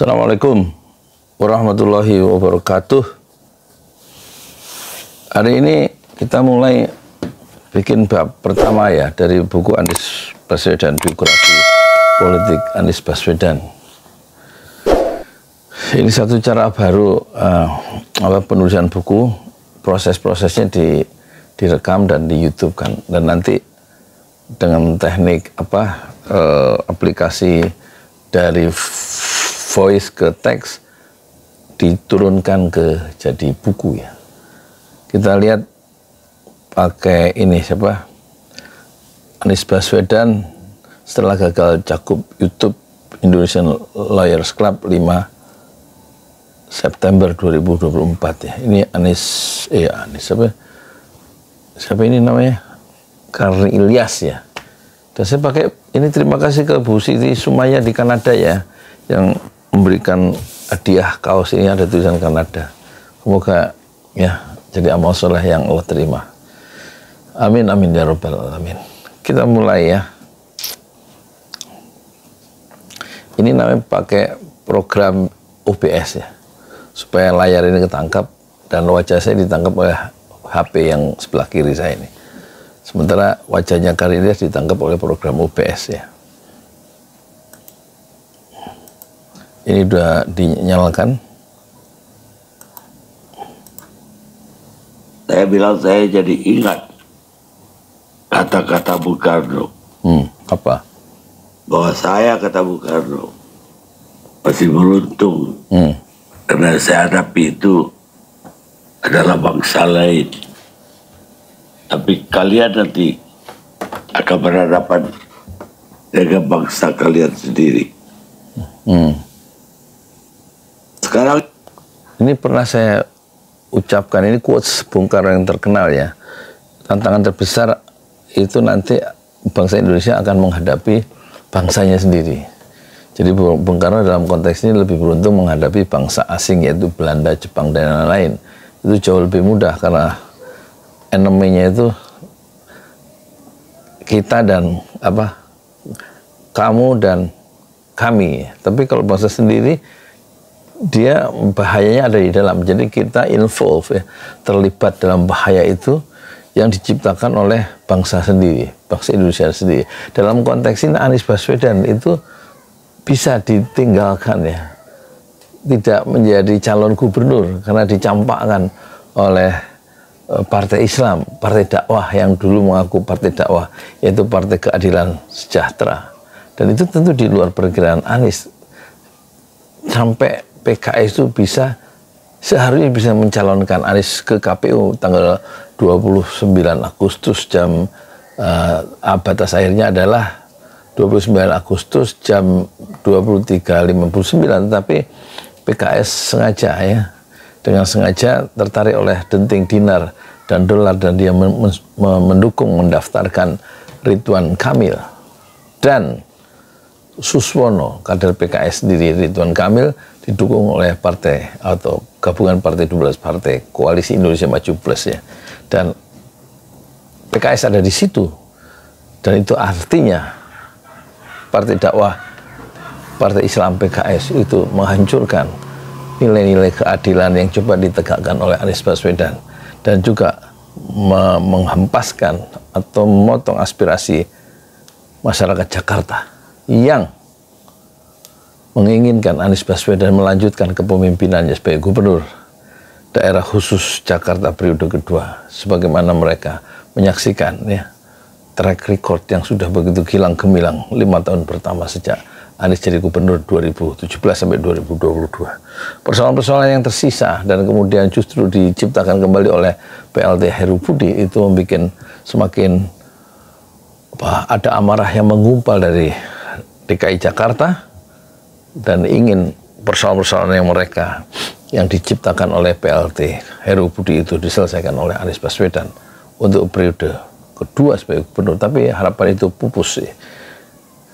Assalamualaikum warahmatullahi wabarakatuh. Hari ini kita mulai bikin bab pertama ya dari buku Anies Baswedan, biografi politik Anies Baswedan. Ini satu cara baru penulisan buku, proses-prosesnya direkam dan di YouTube kan, dan nanti dengan teknik aplikasi dari voice ke teks diturunkan ke jadi buku ya. Kita lihat pakai ini siapa? Anies Baswedan setelah gagal cakup YouTube Indonesian Lawyers Club 5 September 2024 ya. Ini Anies siapa ini namanya? Karni Ilyas ya. Dan saya pakai ini, terima kasih ke Bu Siti Sumaya di Kanada ya, yang memberikan hadiah kaos ini, ada tulisan Kanada. Semoga ya jadi amal soleh yang Allah terima. Amin amin ya rabbal alamin. Kita mulai ya. Ini namanya pakai program OBS ya, supaya layar ini ketangkap dan wajah saya ditangkap oleh HP yang sebelah kiri saya ini. Sementara wajahnya Karya ditangkap oleh program OBS ya. Ini sudah dinyalakan. Saya bilang saya jadi ingat kata-kata Bung Karno. Apa? Bahwa saya, kata Bung Karno, masih beruntung karena saya hadapi itu adalah bangsa lain. Tapi kalian nanti akan berhadapan dengan bangsa kalian sendiri. Sekarang ini pernah saya ucapkan, ini quotes Bung Karno yang terkenal ya. Tantangan terbesar itu nanti bangsa Indonesia akan menghadapi bangsanya sendiri. Jadi Bung Karno dalam konteks ini lebih beruntung menghadapi bangsa asing, yaitu Belanda, Jepang, dan lain-lain. Itu jauh lebih mudah karena enemy-nya itu kita dan kamu dan kami. Tapi kalau bangsa sendiri, dia bahayanya ada di dalam. Jadi kita involve ya, terlibat dalam bahaya itu yang diciptakan oleh bangsa sendiri, bangsa Indonesia sendiri. Dalam konteks ini Anies Baswedan itu bisa ditinggalkan ya, tidak menjadi calon gubernur karena dicampakkan oleh partai Islam, partai dakwah yang dulu mengaku partai dakwah, yaitu Partai Keadilan Sejahtera. Dan itu tentu di luar perkiraan Anies. Sampai PKS itu seharusnya bisa mencalonkan Anies ke KPU tanggal 29 Agustus jam batas akhirnya adalah 29 Agustus jam 23.59, tapi PKS sengaja ya, dengan sengaja tertarik oleh denting dinar dan dolar, dan dia mendukung mendaftarkan Ridwan Kamil dan Suswono, kader PKS sendiri. Ridwan Kamil didukung oleh partai atau gabungan partai 12 partai Koalisi Indonesia Maju Plus ya, dan PKS ada di situ. Dan itu artinya partai dakwah, partai Islam PKS itu menghancurkan nilai-nilai keadilan yang coba ditegakkan oleh Anies Baswedan, dan juga menghempaskan atau memotong aspirasi masyarakat Jakarta yang menginginkan Anies Baswedan melanjutkan kepemimpinannya sebagai gubernur daerah khusus Jakarta periode kedua, sebagaimana mereka menyaksikan ya track record yang sudah begitu gilang gemilang 5 tahun pertama sejak Anies jadi gubernur 2017 sampai 2022. Persoalan-persoalan yang tersisa dan kemudian justru diciptakan kembali oleh PLT Heru Budi itu membuat semakin ada amarah yang menggumpal dari DKI Jakarta, dan ingin persoalan-persoalan yang diciptakan oleh PLT Heru Budi itu diselesaikan oleh Anies Baswedan untuk periode kedua sebagai gubernur. Tapi harapan itu pupus sih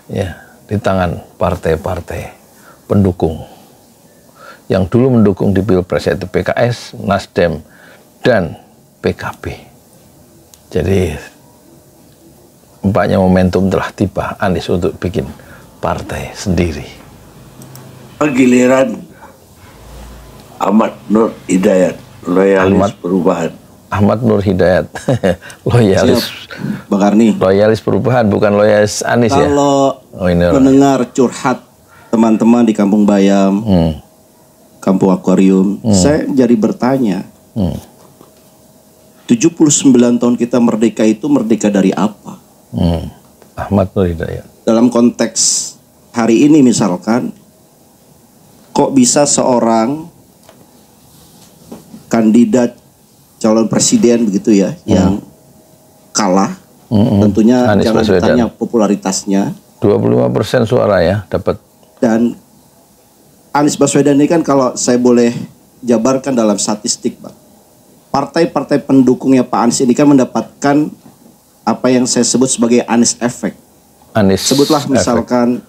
ya, di tangan partai-partai pendukung yang dulu mendukung di Pilpres, yaitu PKS, Nasdem, dan PKB. Jadi nampaknya momentum telah tiba Anies untuk bikin partai sendiri. Giliran Ahmad Nur Hidayat, loyalis perubahan. Ahmad Nur Hidayat, loyalis. Bang Karni. Loyalis perubahan, bukan loyalis Anies ya? Kalau mendengar curhat teman-teman di Kampung Bayam, Kampung Akuarium, saya jadi bertanya, 79 tahun kita merdeka itu merdeka dari apa? Ahmad Nur Hidayat. Dalam konteks hari ini misalkan, kok bisa seorang kandidat calon presiden begitu ya, yang kalah, tentunya Anies jangan Baswedan. ditanya popularitasnya. 25% suara ya dapat. Dan Anies Baswedan ini kan kalau saya boleh jabarkan dalam statistik, Pak, partai-partai pendukungnya Pak Anies ini kan mendapatkan apa yang saya sebut sebagai Anies Effect. Anies Sebutlah efek. misalkan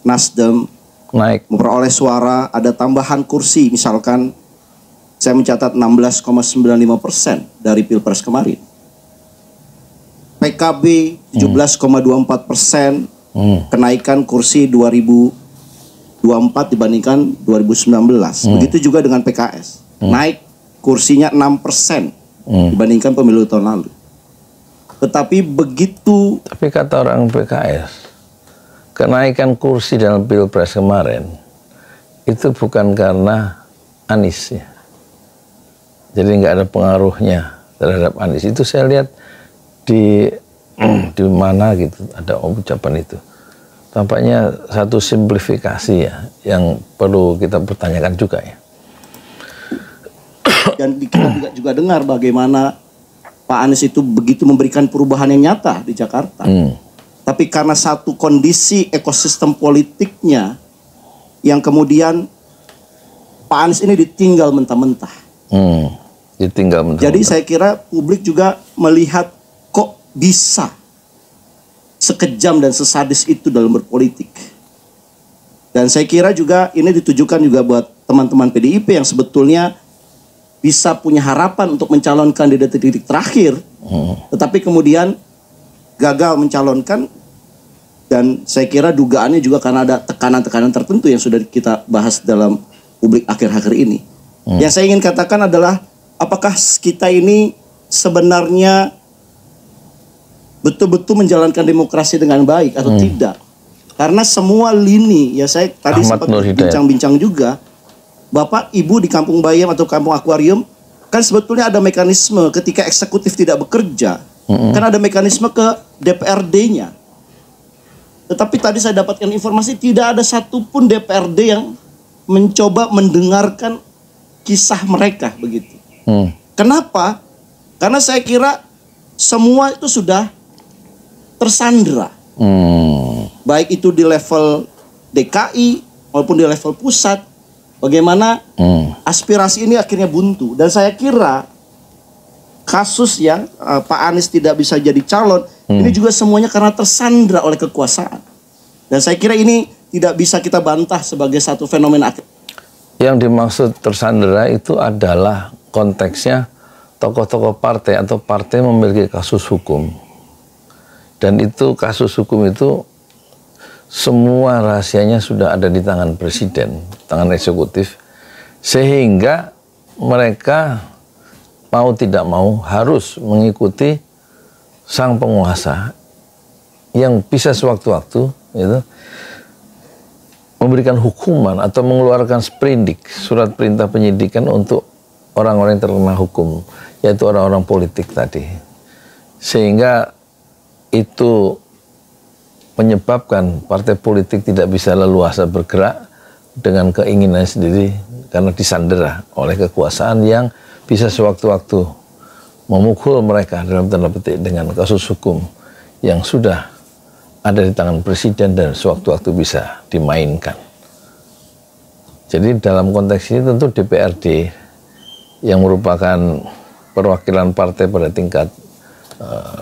Nasdem Naik. memperoleh suara, ada tambahan kursi, misalkan saya mencatat 16,95% dari Pilpres kemarin. PKB 17,24%, kenaikan kursi 2024 dibandingkan 2019. Begitu juga dengan PKS, naik kursinya 6% dibandingkan pemilu tahun lalu. Tetapi begitu. Tapi kata orang PKS, kenaikan kursi dalam Pilpres kemarin itu bukan karena Anies ya. Jadi nggak ada pengaruhnya terhadap Anies. Itu saya lihat di mana gitu ada ucapan itu. Tampaknya satu simplifikasi ya yang perlu kita pertanyakan juga ya. Dan kita juga dengar bagaimana Pak Anies itu begitu memberikan perubahan yang nyata di Jakarta. Tapi karena satu kondisi ekosistem politiknya yang kemudian Pak Anies ini ditinggal mentah-mentah. Ditinggal mentah-mentah. Jadi saya kira publik juga melihat kok bisa sekejam dan sesadis itu dalam berpolitik. Dan saya kira juga ini ditujukan juga buat teman-teman PDIP yang sebetulnya bisa punya harapan untuk mencalonkan di detik-detik terakhir, tetapi kemudian gagal mencalonkan. Dan saya kira dugaannya juga karena ada tekanan-tekanan tertentu yang sudah kita bahas dalam publik akhir-akhir ini. Yang saya ingin katakan adalah apakah kita ini sebenarnya betul-betul menjalankan demokrasi dengan baik atau tidak? Karena semua lini, ya saya tadi sempat bincang-bincang juga, Bapak Ibu di Kampung Bayam atau Kampung Akuarium, kan sebetulnya ada mekanisme ketika eksekutif tidak bekerja, kan ada mekanisme ke DPRD-nya. Tetapi tadi saya dapatkan informasi tidak ada satupun DPRD yang mencoba mendengarkan kisah mereka begitu. Kenapa? Karena saya kira semua itu sudah tersandra. Baik itu di level DKI maupun di level pusat. Bagaimana aspirasi ini akhirnya buntu. Dan saya kira kasus yang Pak Anies tidak bisa jadi calon, ini juga semuanya karena tersandra oleh kekuasaan. Dan saya kira ini tidak bisa kita bantah sebagai satu fenomena. Yang dimaksud tersandera itu adalah konteksnya tokoh-tokoh partai atau partai memiliki kasus hukum. Dan itu kasus hukum itu semua rahasianya sudah ada di tangan presiden, tangan eksekutif. Sehingga mereka mau tidak mau harus mengikuti sang penguasa yang bisa sewaktu-waktu gitu, memberikan hukuman atau mengeluarkan sprindik, surat perintah penyidikan untuk orang-orang yang terkena hukum, yaitu orang-orang politik tadi. Sehingga itu menyebabkan partai politik tidak bisa leluasa bergerak dengan keinginan sendiri karena disandera oleh kekuasaan yang bisa sewaktu-waktu memukul mereka dalam tanda petik dengan kasus hukum yang sudah ada di tangan presiden dan sewaktu-waktu bisa dimainkan. Jadi dalam konteks ini tentu DPRD yang merupakan perwakilan partai pada tingkat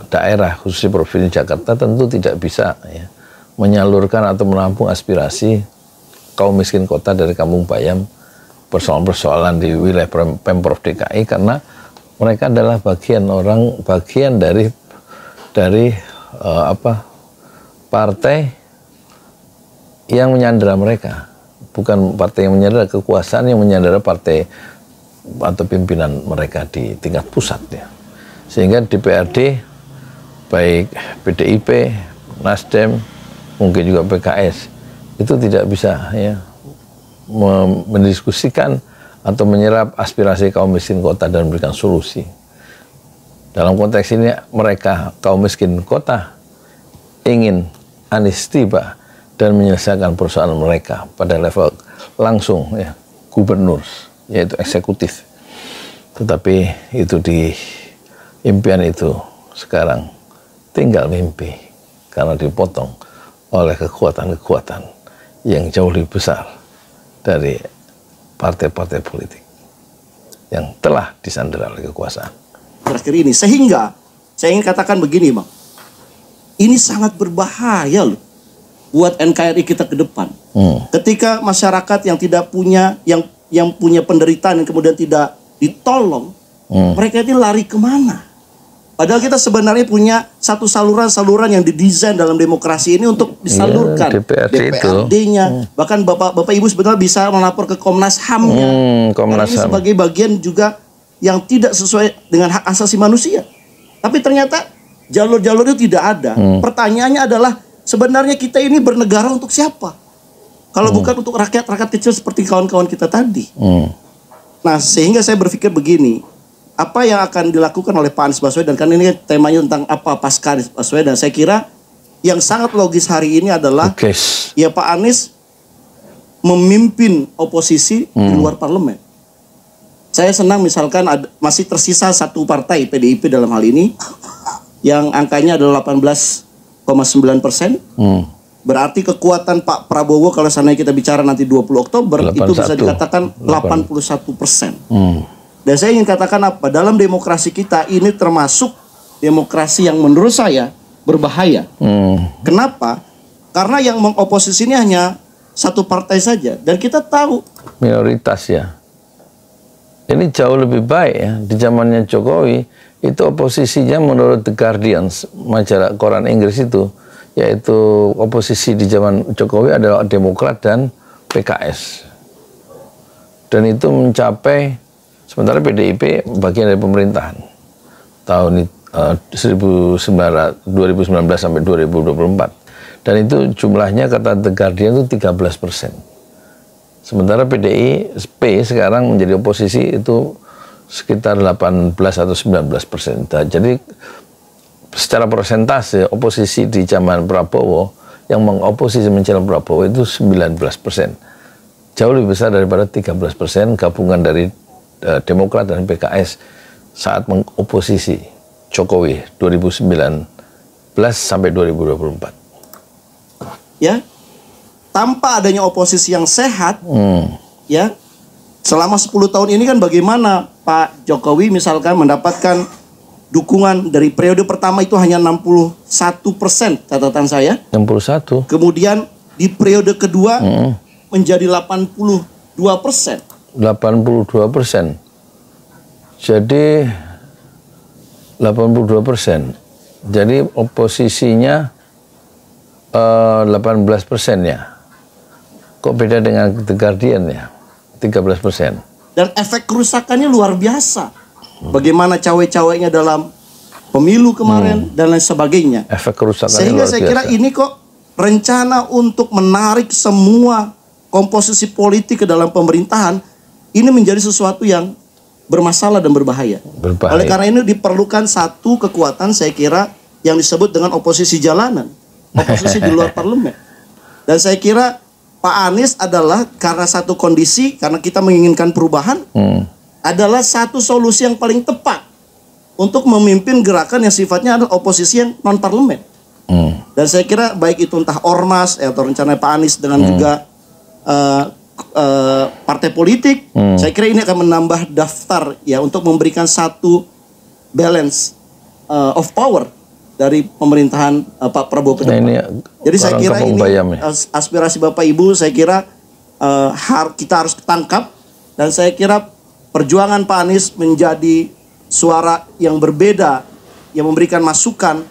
daerah khususnya Provinsi Jakarta tentu tidak bisa ya, menyalurkan atau menampung aspirasi kaum miskin kota dari Kampung Bayam, persoalan-persoalan di wilayah Pemprov DKI, karena mereka adalah bagian dari partai yang menyandera mereka, bukan partai yang menyandera kekuasaan, yang menyandera partai atau pimpinan mereka di tingkat pusat ya. Sehingga DPRD baik PDIP, Nasdem, mungkin juga PKS itu tidak bisa ya mendiskusikan atau menyerap aspirasi kaum miskin kota dan memberikan solusi. Dalam konteks ini mereka kaum miskin kota ingin Anies tiba dan menyelesaikan persoalan mereka pada level langsung ya gubernur, yaitu eksekutif. Tetapi itu di impian itu sekarang tinggal mimpi karena dipotong oleh kekuatan-kekuatan yang jauh lebih besar dari partai-partai politik yang telah disandera oleh kekuasaan. Terakhir ini, sehingga saya ingin katakan begini, Bang. Ini sangat berbahaya loh buat NKRI kita ke depan. Ketika masyarakat yang tidak punya, yang punya penderitaan yang kemudian tidak ditolong, mereka ini lari kemana? Padahal kita sebenarnya punya satu saluran-saluran yang didesain dalam demokrasi ini untuk disalurkan. DPRD-nya, bahkan Bapak Ibu sebenarnya bisa melapor ke Komnas HAM-nya. Karena ini sebagai bagian juga yang tidak sesuai dengan hak asasi manusia. Tapi ternyata jalur-jalur itu tidak ada. Pertanyaannya adalah sebenarnya kita ini bernegara untuk siapa? Kalau bukan untuk rakyat-rakyat kecil seperti kawan-kawan kita tadi. Nah, sehingga saya berpikir begini, apa yang akan dilakukan oleh Pak Anies Baswedan, karena ini temanya tentang apa pasca Anies Baswedan. Saya kira yang sangat logis hari ini adalah ya Pak Anies memimpin oposisi di luar parlemen. Saya senang misalkan masih tersisa satu partai, PDIP dalam hal ini, yang angkanya adalah 18,9%. Berarti kekuatan Pak Prabowo kalau seandainya kita bicara nanti 20 Oktober 81. Itu bisa dikatakan 81%. Dan saya ingin katakan apa? Dalam demokrasi kita ini termasuk demokrasi yang menurut saya berbahaya. Kenapa? Karena yang mengoposisi ini hanya satu partai saja. Dan kita tahu minoritas ya. Ini jauh lebih baik ya. Di zamannya Jokowi itu oposisinya menurut The Guardian, majalah koran Inggris itu, yaitu oposisi di zaman Jokowi adalah Demokrat dan PKS. Dan itu mencapai, sementara PDIP bagian dari pemerintahan tahun 2019 sampai 2024. Dan itu jumlahnya kata The Guardian itu 13%. Sementara PDIP sekarang menjadi oposisi itu sekitar 18 atau 19%. Jadi secara persentase oposisi di zaman Prabowo yang mengoposisi menjelang Prabowo itu 19%. Jauh lebih besar daripada 13% gabungan dari Demokrat dan PKS saat mengoposisi Jokowi 2019 sampai 2024. Ya, tanpa adanya oposisi yang sehat, ya, selama 10 tahun ini kan bagaimana Pak Jokowi misalkan mendapatkan dukungan dari periode pertama itu hanya 61% catatan saya. 61. Kemudian di periode kedua menjadi 82%. 82%. Jadi 82%. Jadi oposisinya 18% ya. Kok beda dengan The Guardian ya? 13%. Dan efek kerusakannya luar biasa. Bagaimana cawe-cawenya dalam pemilu kemarin dan lain sebagainya. Efek kerusakannya sehingga luar biasa. Saya kira ini kok rencana untuk menarik semua komposisi politik ke dalam pemerintahan ini menjadi sesuatu yang bermasalah dan berbahaya. Oleh karena ini diperlukan satu kekuatan saya kira yang disebut dengan oposisi jalanan. Oposisi di luar parlemen. Dan saya kira Pak Anies adalah karena satu kondisi, karena kita menginginkan perubahan, adalah satu solusi yang paling tepat untuk memimpin gerakan yang sifatnya adalah oposisi yang non-parlemen. Dan saya kira baik itu entah ormas atau rencana Pak Anies dengan juga partai politik, saya kira ini akan menambah daftar ya untuk memberikan satu balance of power dari pemerintahan Pak Prabowo ke depan. Jadi saya kira ini aspirasi Bapak Ibu, saya kira kita harus tangkap, dan saya kira perjuangan Pak Anies menjadi suara yang berbeda, yang memberikan masukan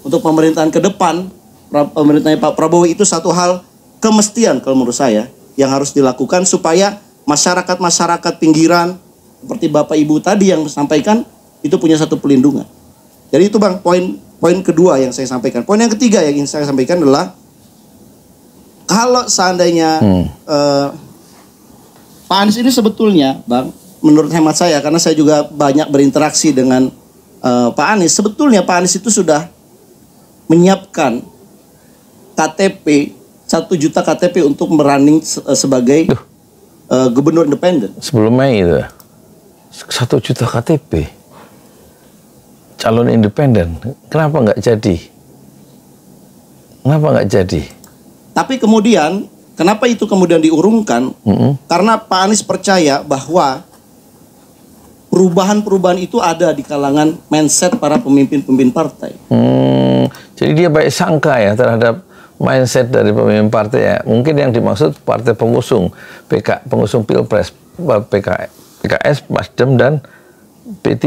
untuk pemerintahan ke depan, pemerintahan Pak Prabowo itu satu hal kemestian kalau menurut saya. yang harus dilakukan supaya masyarakat-masyarakat pinggiran seperti Bapak Ibu tadi yang sampaikan itu punya satu pelindungan. Jadi itu Bang, poin kedua yang saya sampaikan. Poin yang ketiga yang ingin saya sampaikan adalah kalau seandainya Pak Anies ini sebetulnya Bang, menurut hemat saya, karena saya juga banyak berinteraksi dengan Pak Anies, sebetulnya Pak Anies itu sudah menyiapkan KTP 1 juta KTP untuk merunning sebagai gubernur independen. Sebelum Mei itu 1 juta KTP calon independen, kenapa nggak jadi? Kenapa nggak jadi? Tapi kemudian, kenapa itu kemudian diurungkan? Karena Pak Anies percaya bahwa perubahan-perubahan itu ada di kalangan mindset para pemimpin-pemimpin partai. Jadi dia baik sangka ya terhadap mindset dari pemimpin partai ya. Mungkin yang dimaksud partai pengusung, pengusung Pilpres, PKS, Nasdem dan P3,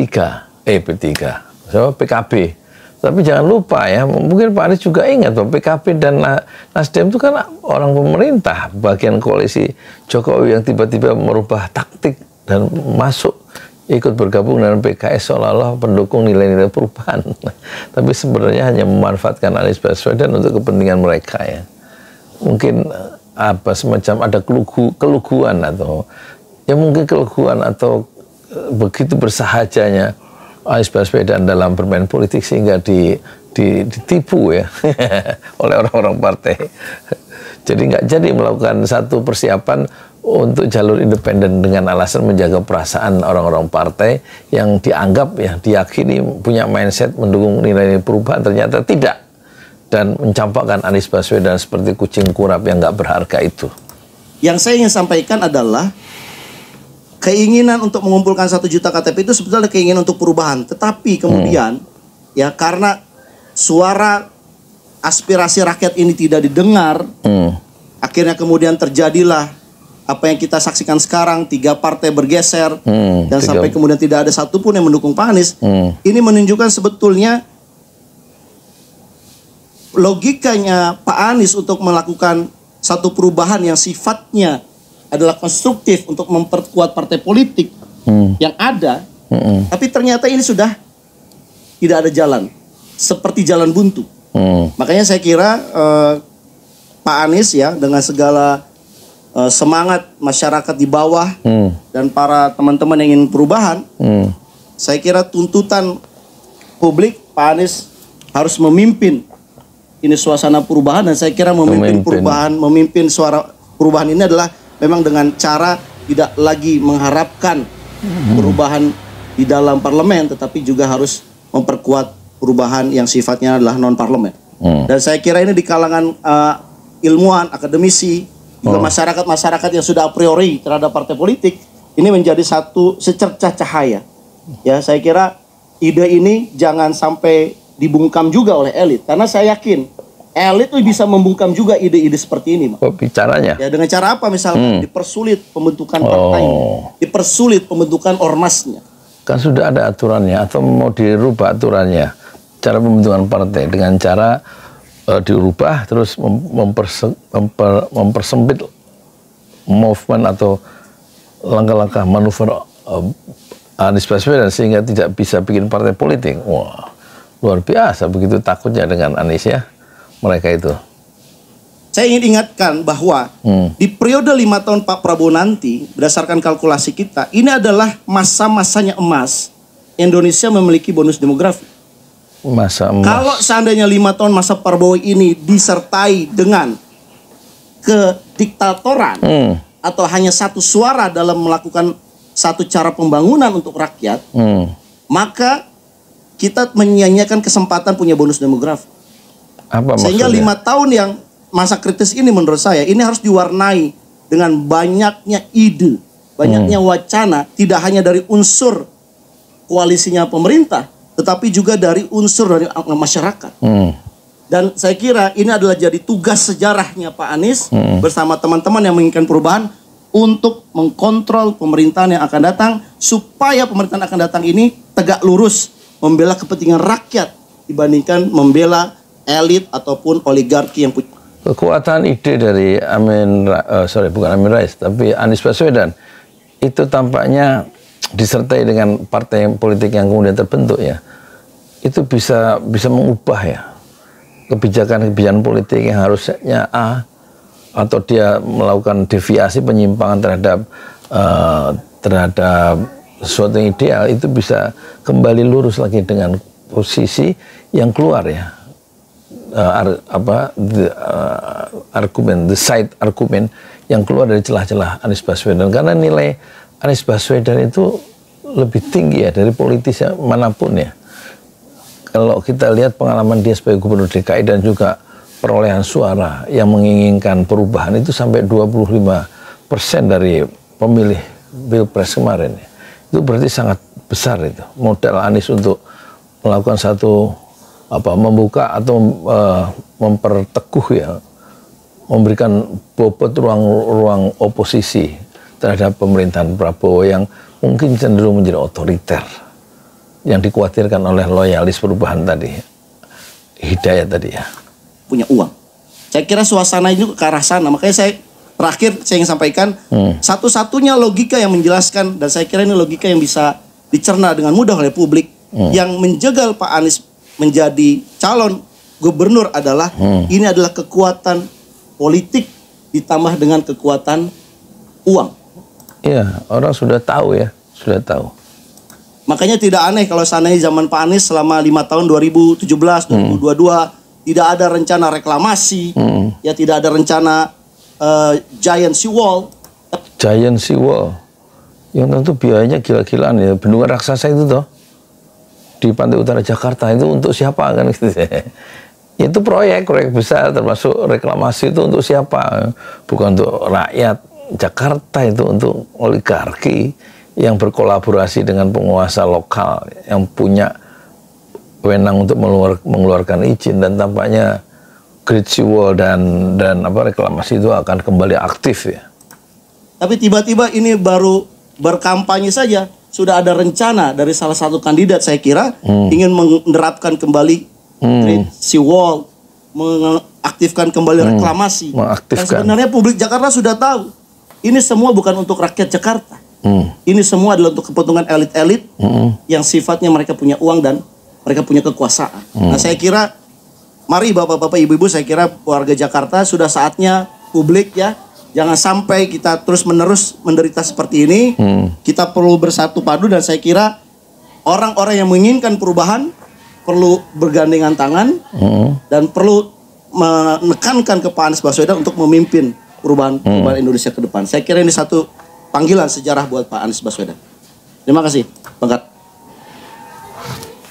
so, PKB. Tapi jangan lupa ya, mungkin Pak Anies juga ingat bahwa PKB dan Nasdem itu kan orang pemerintah, bagian koalisi Jokowi yang tiba-tiba merubah taktik dan masuk ikut bergabung dengan PKS seolah-olah pendukung nilai-nilai perubahan. Tapi sebenarnya hanya memanfaatkan Anies Baswedan untuk kepentingan mereka ya. Mungkin semacam ada keluguan atau ya mungkin keluguan atau begitu bersahajanya Anies Baswedan dalam bermain politik sehingga ditipu ya oleh orang-orang partai. Jadi nggak jadi melakukan satu persiapan untuk jalur independen dengan alasan menjaga perasaan orang-orang partai yang dianggap ya diyakini punya mindset mendukung nilai-nilai perubahan, ternyata tidak, dan mencampakkan Anies Baswedan seperti kucing kurap yang nggak berharga itu. Yang saya ingin sampaikan adalah keinginan untuk mengumpulkan 1 juta KTP itu sebetulnya keinginan untuk perubahan, tetapi kemudian ya karena suara aspirasi rakyat ini tidak didengar, akhirnya kemudian terjadilah apa yang kita saksikan sekarang, 3 partai bergeser dan sampai kemudian tidak ada satupun yang mendukung Pak Anies. Ini menunjukkan sebetulnya logikanya Pak Anies untuk melakukan satu perubahan yang sifatnya adalah konstruktif untuk memperkuat partai politik yang ada, tapi ternyata ini sudah tidak ada jalan, seperti jalan buntu. Makanya saya kira Pak Anies ya dengan segala semangat masyarakat di bawah dan para teman-teman yang ingin perubahan, saya kira tuntutan publik Pak Anies harus memimpin ini suasana perubahan, dan saya kira memimpin suara perubahan ini adalah memang dengan cara tidak lagi mengharapkan perubahan di dalam parlemen, tetapi juga harus memperkuat perubahan yang sifatnya adalah non parlemen. Dan saya kira ini di kalangan ilmuwan, akademisi, juga masyarakat yang sudah a priori terhadap partai politik, ini menjadi satu secercah cahaya. Ya, saya kira ide ini jangan sampai dibungkam juga oleh elit, karena saya yakin elit itu bisa membungkam juga ide-ide seperti ini, Pak. Bicaranya? Ya, dengan cara apa misalnya? Dipersulit pembentukan partainya, dipersulit pembentukan ormasnya. Kan sudah ada aturannya, atau mau dirubah aturannya, cara pembentukan partai dengan cara dirubah terus mempersempit movement atau langkah-langkah manuver Anies Baswedan sehingga tidak bisa bikin partai politik. Wah, luar biasa begitu takutnya dengan Anies ya mereka itu. Saya ingin ingatkan bahwa di periode 5 tahun Pak Prabowo nanti, berdasarkan kalkulasi kita, ini adalah masa-masanya emas Indonesia memiliki bonus demografi. Masa emas. Kalau seandainya 5 tahun masa Prabowo ini disertai dengan kediktatoran atau hanya satu suara dalam melakukan satu cara pembangunan untuk rakyat, maka kita menyia-nyiakan kesempatan punya bonus demografi. Apa sehingga maksudnya? 5 tahun yang masa kritis ini menurut saya ini harus diwarnai dengan banyaknya ide, banyaknya wacana, tidak hanya dari unsur koalisinya pemerintah, tetapi juga dari unsur dari masyarakat. Dan saya kira ini adalah jadi tugas sejarahnya Pak Anies bersama teman-teman yang menginginkan perubahan untuk mengkontrol pemerintahan yang akan datang, supaya pemerintahan akan datang ini tegak lurus membela kepentingan rakyat dibandingkan membela elit ataupun oligarki yang kekuatan ide dari bukan Amin Rais, tapi Anies Baswedan itu tampaknya disertai dengan partai politik yang kemudian terbentuk ya, itu bisa mengubah ya kebijakan politik yang harusnya A, atau dia melakukan deviasi penyimpangan terhadap sesuatu yang ideal, itu bisa kembali lurus lagi dengan posisi yang keluar ya. The side argument yang keluar dari celah-celah Anies Baswedan, karena nilai Anies Baswedan itu lebih tinggi ya dari politis manapun ya. Kalau kita lihat pengalaman dia sebagai gubernur DKI dan juga perolehan suara yang menginginkan perubahan itu sampai 25% dari pemilih Pilpres kemarin ya. Itu berarti sangat besar itu modal Anies untuk melakukan satu membuka atau memperteguh ya, memberikan bobot ruang oposisi terhadap pemerintahan Prabowo yang mungkin cenderung menjadi otoriter yang dikhawatirkan oleh loyalis perubahan tadi, Hidayat tadi ya. Punya uang. Saya kira suasana itu ke arah sana. Makanya saya ingin sampaikan satu-satunya logika yang menjelaskan, dan saya kira ini logika yang bisa dicerna dengan mudah oleh publik, yang menjegal Pak Anies menjadi calon gubernur adalah ini adalah kekuatan politik ditambah dengan kekuatan uang. Iya, orang sudah tahu ya, sudah tahu. Makanya tidak aneh kalau seandainya zaman Pak Anies selama 5 tahun 2017, 2022 tidak ada rencana reklamasi, ya tidak ada rencana giant seawall. Giant seawall, yang tentu biayanya gila-gilaan ya, bendungan raksasa itu toh di pantai utara Jakarta itu untuk siapa kan gitu ya. Itu proyek besar, termasuk reklamasi itu untuk siapa? Bukan untuk rakyat Jakarta, itu untuk oligarki yang berkolaborasi dengan penguasa lokal yang punya wewenang untuk mengeluarkan izin, dan tampaknya Great Seawall dan reklamasi itu akan kembali aktif ya. Tapi tiba-tiba ini baru berkampanye saja sudah ada rencana dari salah satu kandidat, saya kira ingin menerapkan kembali Great Seawall, mengaktifkan kembali reklamasi. Dan sebenarnya publik Jakarta sudah tahu ini semua bukan untuk rakyat Jakarta. Ini semua adalah untuk kepentingan elit-elit yang sifatnya mereka punya uang dan mereka punya kekuasaan. Nah, saya kira mari bapak-bapak, ibu-ibu, saya kira warga Jakarta sudah saatnya publik ya, jangan sampai kita terus-menerus menderita seperti ini. Kita perlu bersatu padu, dan saya kira orang-orang yang menginginkan perubahan perlu bergandengan tangan dan perlu menekankan ke Pak Anies Baswedan untuk memimpin perubahan Indonesia ke depan. Saya kira ini satu panggilan sejarah buat Pak Anies Baswedan. Terima kasih, Bang Kat.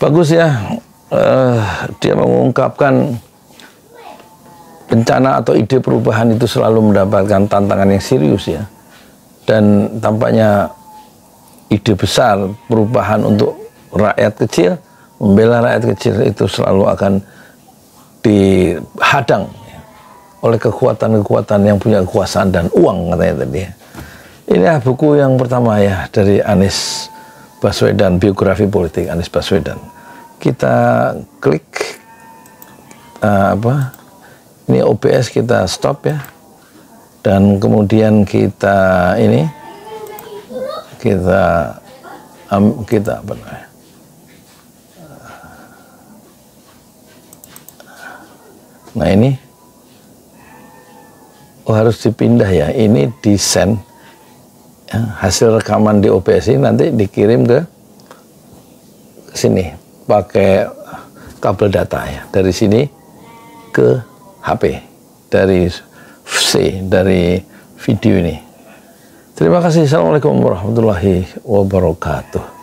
Bagus ya, dia mengungkapkan bencana atau ide perubahan itu selalu mendapatkan tantangan yang serius ya, dan tampaknya ide besar perubahan untuk rakyat kecil, membela rakyat kecil itu selalu akan dihadang ya, oleh kekuatan-kekuatan yang punya kekuasaan dan uang, katanya tadi ya. Ini buku yang pertama ya dari Anies Baswedan, biografi politik Anies Baswedan. Kita klik ini OBS, kita stop ya, dan kemudian kita apa namanya, nah ini harus dipindah ya, ini di send ya, hasil rekaman di OBS ini nanti dikirim ke sini pakai kabel data ya, dari sini ke HP, dari video ini. Terima kasih. Assalamualaikum warahmatullahi wabarakatuh.